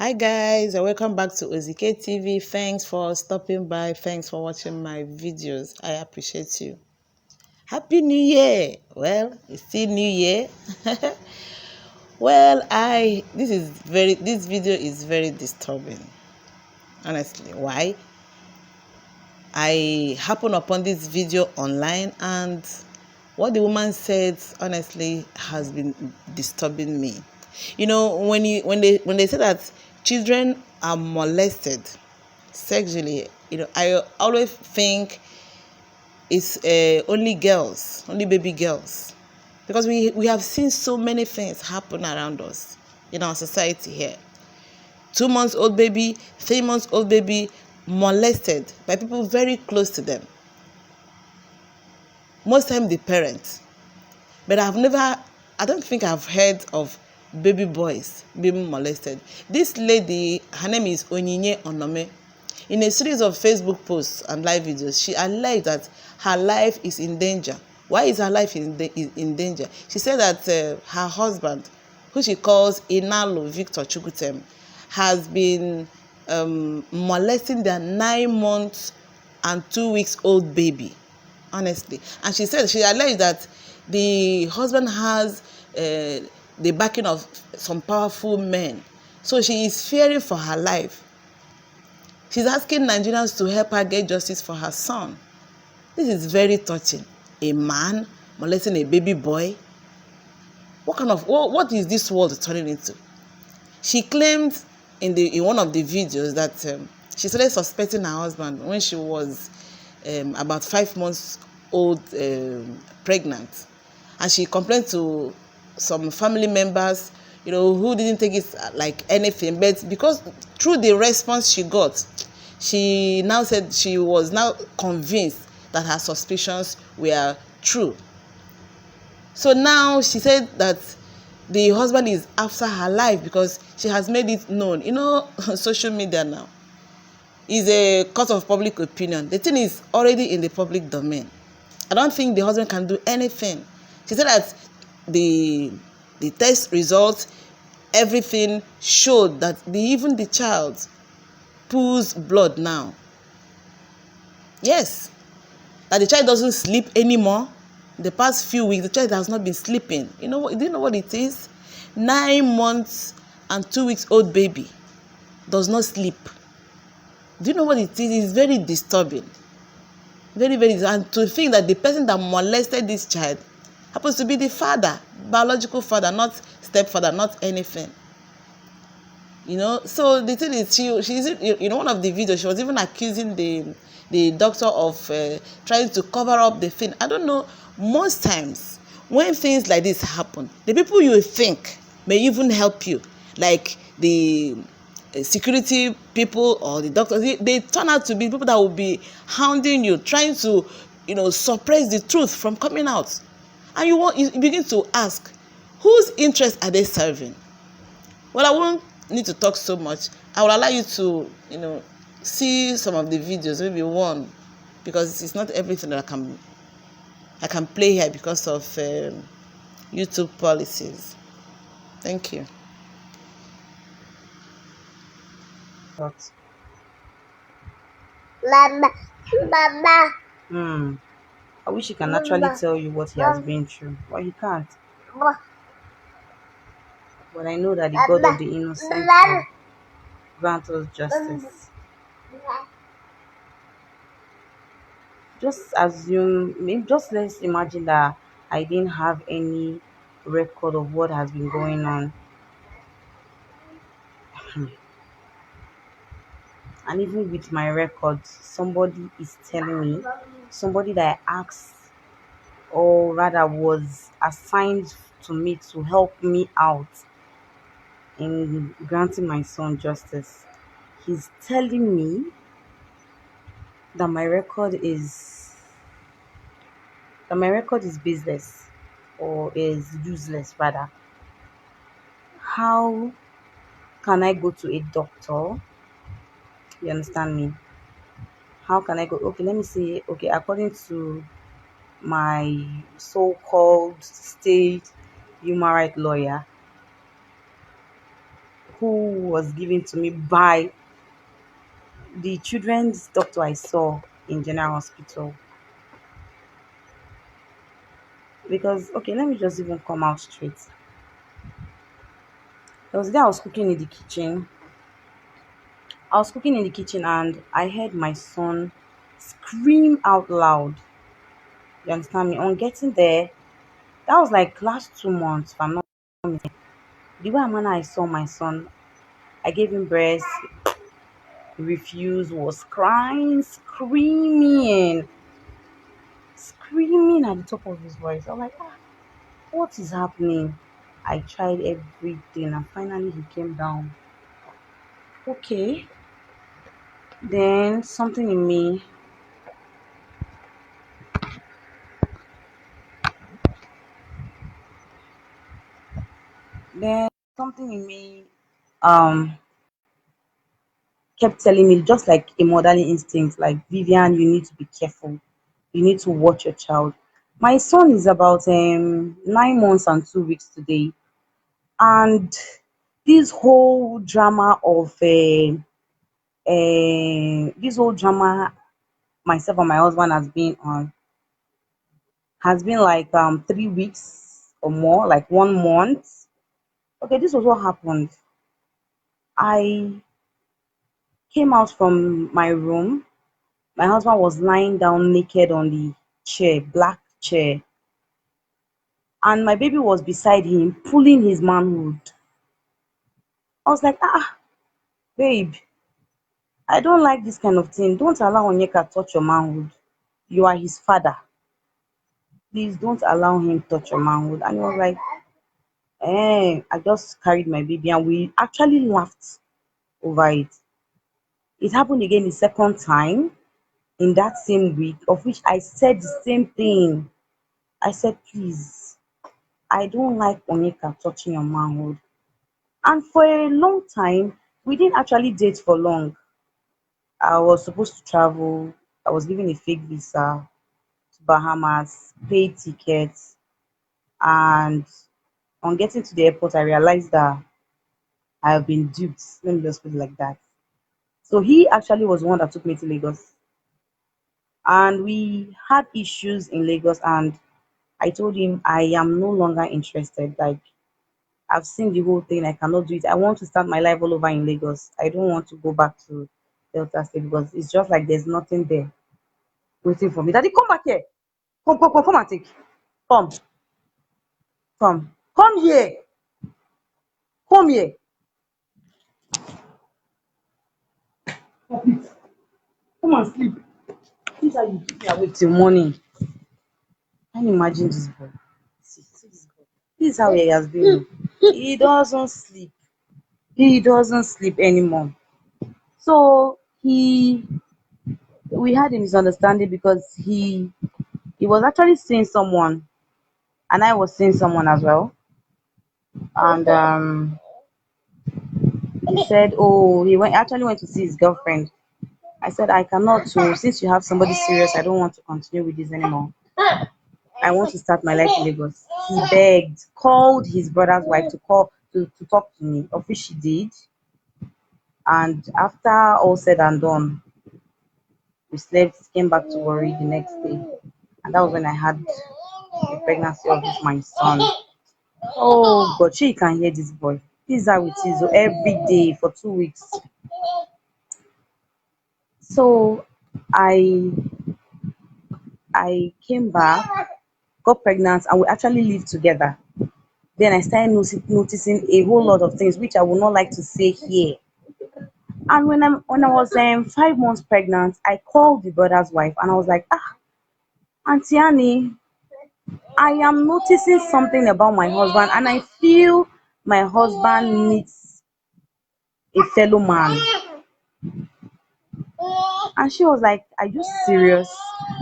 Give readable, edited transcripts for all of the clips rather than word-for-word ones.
Hi guys, and welcome back to Ozike TV. Thanks for stopping by. Thanks for watching my videos. I appreciate you. Happy New Year. Well, it's still New Year. Well, this video is very disturbing. Honestly, why? I happened upon this video online, and what the woman said honestly has been disturbing me. You know, when they say that children are molested sexually, I always think it's only girls, only baby girls, because we have seen so many things happen around us in our society here. 2 months old baby, 3 months old baby molested by people very close to them, most time the parents. But I don't think I've heard of baby boys being molested. This lady, her name is Onyinye Onome. In a series of Facebook posts and live videos, she alleged that her life is in danger. Why is her life in danger? She said that her husband, who she calls Inalo Victor Chukwutem, has been molesting their 9 months and 2 weeks old baby. Honestly, and she alleged that the husband has the backing of some powerful men, so she is fearing for her life. She's asking Nigerians to help her get justice for her son. This is very touching. A man molesting a baby boy. What is this world turning into? She claimed in one of the videos that she started suspecting her husband when she was about 5 months old, pregnant, and she complained to some family members, who didn't take it like anything. But because through the response she got, she now said she was now convinced that her suspicions were true. So now she said that the husband is after her life because she has made it known. Social media now is a court of public opinion. The thing is already in the public domain. I don't think the husband can do anything. She said that the test results, everything showed that even the child pulls blood now. Yes, that the child doesn't sleep anymore. The past few weeks, the child has not been sleeping. Do you know what it is? 9 months and 2 weeks old baby does not sleep. Do you know what it is? It's very disturbing. Very, very, and to think that the person that molested this child happens to be the father, biological father, not stepfather, not anything. So the thing is, she's one of the videos, she was even accusing the doctor of trying to cover up the thing. I don't know. Most times when things like this happen, the people you think may even help you, like the security people or the doctors, they turn out to be people that will be hounding you, trying to suppress the truth from coming out. And you begin to ask, whose interest are they serving? Well, I won't need to talk so much. I will allow you to see some of the videos, maybe one, because it's not everything that I can play here because of YouTube policies. Thank you. But Mama, Mama. I wish he can actually tell you what he has been through, but he can't. But I know that the God of the innocent will grant us justice. Just assume, maybe just let's imagine that I didn't have any record of what has been going on. And even with my record, somebody is telling me, somebody that I asked, or rather was assigned to me to help me out in granting my son justice. He's telling me that my record is business, or is useless rather. How can I go to a doctor? You understand me? How can I go? Okay, let me see. Okay, according to my so-called state human rights lawyer, who was given to me by the children's doctor I saw in General Hospital. Because, okay, let me just even come out straight. There was a day I was cooking in the kitchen and I heard my son scream out loud. You understand me? On getting there, that was like last 2 months, if I'm not the way manner I saw my son, I gave him breast, he refused, was crying, screaming at the top of his voice. I'm like, ah, what is happening? I tried everything and finally he came down. Okay. Then then something in me um kept telling me, just like a motherly instinct, like, Vivian, you need to be careful. You need to watch your child. My son is about 9 months and 2 weeks today, and this whole drama of this whole drama myself and my husband has been like 3 weeks or more, like 1 month. Okay, this was what happened. I came out from my room. My husband was lying down naked on the chair, black chair, and my baby was beside him, pulling his manhood. I was like, ah, babe, I don't like this kind of thing. Don't allow Onyeka touch your manhood. You are his father. Please don't allow him touch your manhood. And he was like, I just carried my baby and we actually laughed over it. It happened again the second time in that same week, of which I said the same thing. I said, please, I don't like Onyeka touching your manhood. And for a long time, we didn't actually date for long. I was supposed to travel. I was given a fake visa to Bahamas, paid tickets, and on getting to the airport, I realized that I have been duped. Let me just put it like that. So he actually was the one that took me to Lagos, and we had issues in Lagos. And I told him I am no longer interested. Like, I've seen the whole thing. I cannot do it. I want to start my life all over in Lagos. I don't want to go back to Delta State because it's just like there's nothing there waiting for me. Daddy, come back here. Come and take. Come, come here. Come here. Come and sleep. This is how you keep me awake till morning. Can you imagine this boy? See this boy. This is how he has been. He doesn't sleep. He doesn't sleep anymore. So we had a misunderstanding because he was actually seeing someone and I was seeing someone as well. And he said, oh, he went to see his girlfriend. I said, I cannot. So since you have somebody serious, I don't want to continue with this anymore. I want to start my life in Lagos. He begged, called his brother's wife to talk to me, of which she did. And after all said and done, we slept, came back to worry the next day. And that was when I had the pregnancy of my son. Oh God, she can hear this boy. This is how it is, oh, every day for 2 weeks. So I I came back, got pregnant, and we actually lived together. Then I started noticing a whole lot of things which I would not like to say here. And when I was 5 months pregnant, I called the brother's wife and I was like, ah, Auntie Annie, I am noticing something about my husband and I feel my husband needs a fellow man. And she was like, are you serious?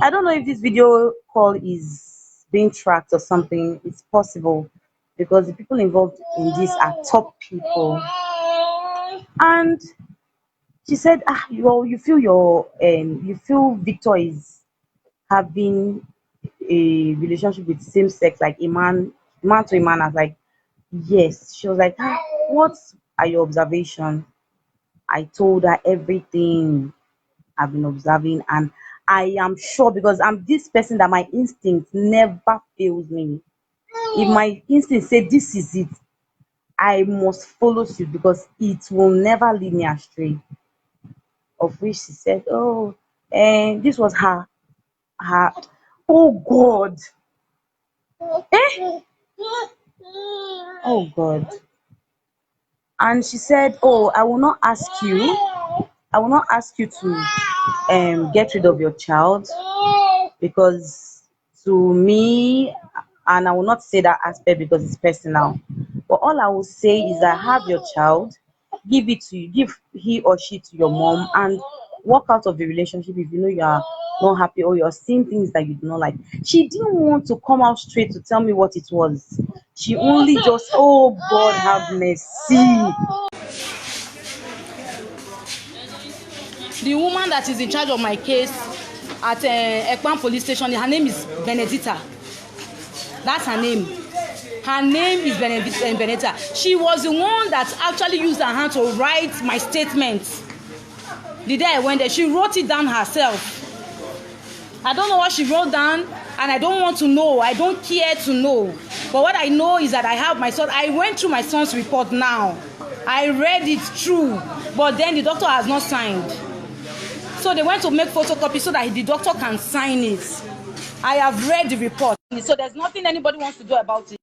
I don't know if this video call is being tracked or something. It's possible because the people involved in this are top people. And she said, ah, you feel Victor is having a relationship with same sex, like a man to a man. I was like, yes. She was like, ah, what are your observation. I told her everything I've been observing, and I am sure because I'm this person that my instinct never fails me. If my instinct say this is it, I must follow suit because it will never lead me astray. Of which she said, "Oh, and this was her. Oh God, eh? Oh God." And she said, "Oh, I will not ask you. I will not ask you to get rid of your child because to me, and I will not say that aspect because it's personal. But all I will say is that have your child, give it to you, give he or she to your mom, and walk out of the relationship if you know you are not happy or you're seeing things that you do not like." She didn't want to come out straight to tell me what it was. She only just, oh God, have mercy. The woman that is in charge of my case at Ekpan police station, her name is Benedita. That's her name. Her name is Benedita. She was the one that actually used her hand to write my statement. The day I went there, she wrote it down herself. I don't know what she wrote down, and I don't want to know. I don't care to know. But what I know is that I have my son. I went through my son's report now. I read it through, but then the doctor has not signed. So they went to make photocopy so that the doctor can sign it. I have read the report. So there's nothing anybody wants to do about it.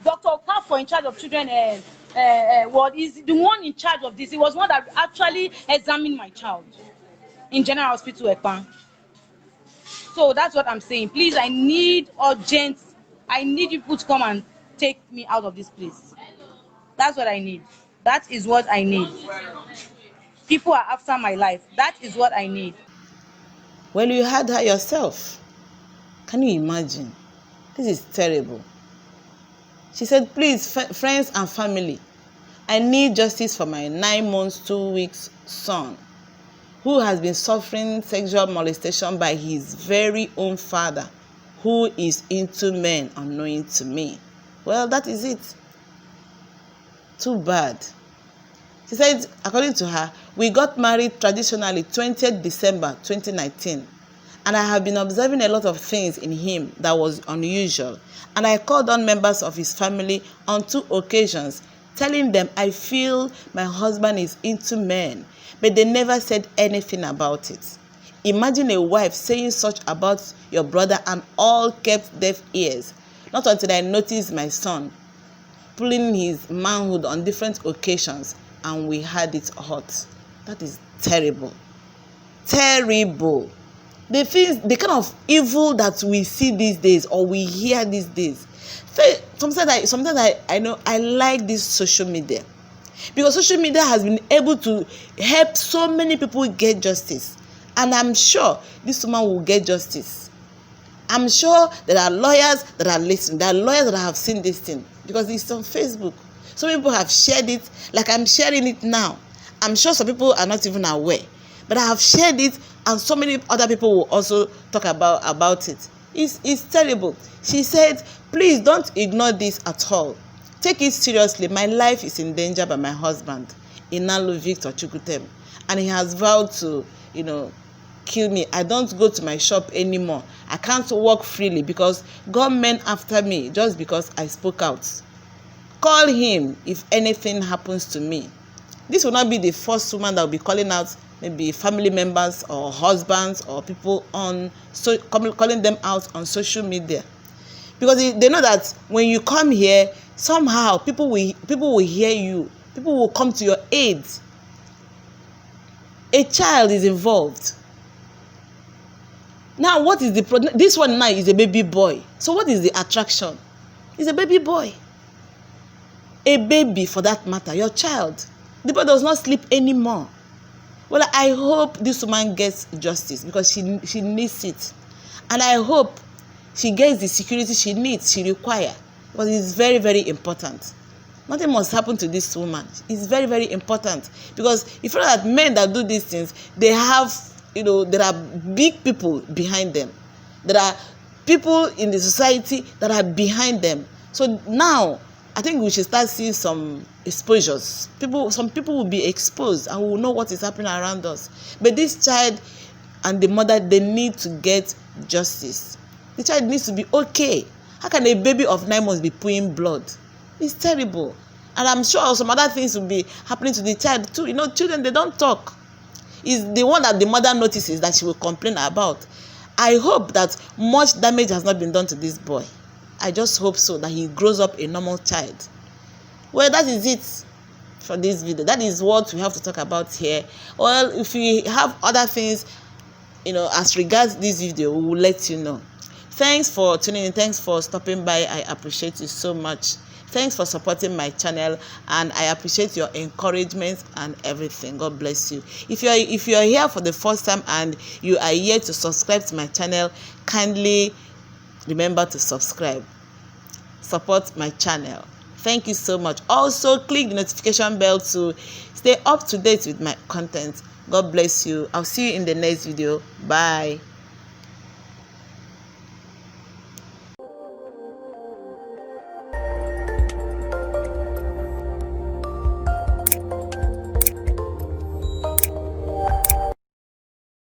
Dr. Okafo, in charge of children, is the one in charge of this. He was one that actually examined my child in General Hospital Ekpan. So that's what I'm saying. Please, I need you people to come and take me out of this place. That's what I need. That is what I need. People are after my life. That is what I need. Well, you had her yourself. Can you imagine? This is terrible. She said, please, friends and family, I need justice for my 9 months, 2 weeks son, who has been suffering sexual molestation by his very own father, who is into men unknowing to me. Well, that is it. Too bad. She said, according to her, we got married traditionally 20th December 2019. And I have been observing a lot of things in him that was unusual. And I called on members of his family on 2 occasions, telling them I feel my husband is into men, but they never said anything about it. Imagine a wife saying such about your brother and all kept deaf ears. Not until I noticed my son pulling his manhood on different occasions and we had it hot. That is terrible. Terrible. The kind of evil that we see these days or we hear these days. Sometimes I know I like this social media because social media has been able to help so many people get justice, and I'm sure this woman will get justice. I'm sure there are lawyers that are listening. There are lawyers that have seen this thing because it's on Facebook. Some people have shared it like I'm sharing it now. I'm sure some people are not even aware, but I have shared it, and so many other people will also talk about it. It's terrible. She said, please don't ignore this at all. Take it seriously. My life is in danger by my husband, Inalu Victor Chukutem, and he has vowed to, kill me. I don't go to my shop anymore. I can't walk freely because God men after me just because I spoke out. Call him if anything happens to me. This will not be the first woman that will be calling out maybe family members or husbands or people calling them out on social media, because they know that when you come here, somehow people will hear you. People will come to your aid. A child is involved. Now, what is this one now is a baby boy. So what is the attraction? It's a baby boy. A baby, for that matter, your child. The boy does not sleep anymore. Well, I hope this woman gets justice because she needs it. And I hope she gets the security she needs, she requires, because it's very, very important. Nothing must happen to this woman. It's very, very important because if you know that men that do these things, they have, there are big people behind them. There are people in the society that are behind them. So now, I think we should start seeing some exposures. Some people will be exposed and will know what is happening around us. But this child and the mother, they need to get justice. The child needs to be okay. How can a baby of 9 months be pooing blood? It's terrible. And I'm sure some other things will be happening to the child too. You know, children, they don't talk. It's the one that the mother notices that she will complain about. I hope that much damage has not been done to this boy. I just hope so, that he grows up a normal child. Well, that is it for this video. That is what we have to talk about here. Well, if we have other things, you know, as regards this video, we will let you know. Thanks for tuning in. Thanks for stopping by. I appreciate you so much. Thanks for supporting my channel, and I appreciate your encouragement and everything. God bless you. If you are here for the first time and you are yet to subscribe to my channel, kindly remember to subscribe. Support my channel. Thank you so much. Also, click the notification bell to stay up to date with my content. God bless you. I'll see you in the next video. Bye.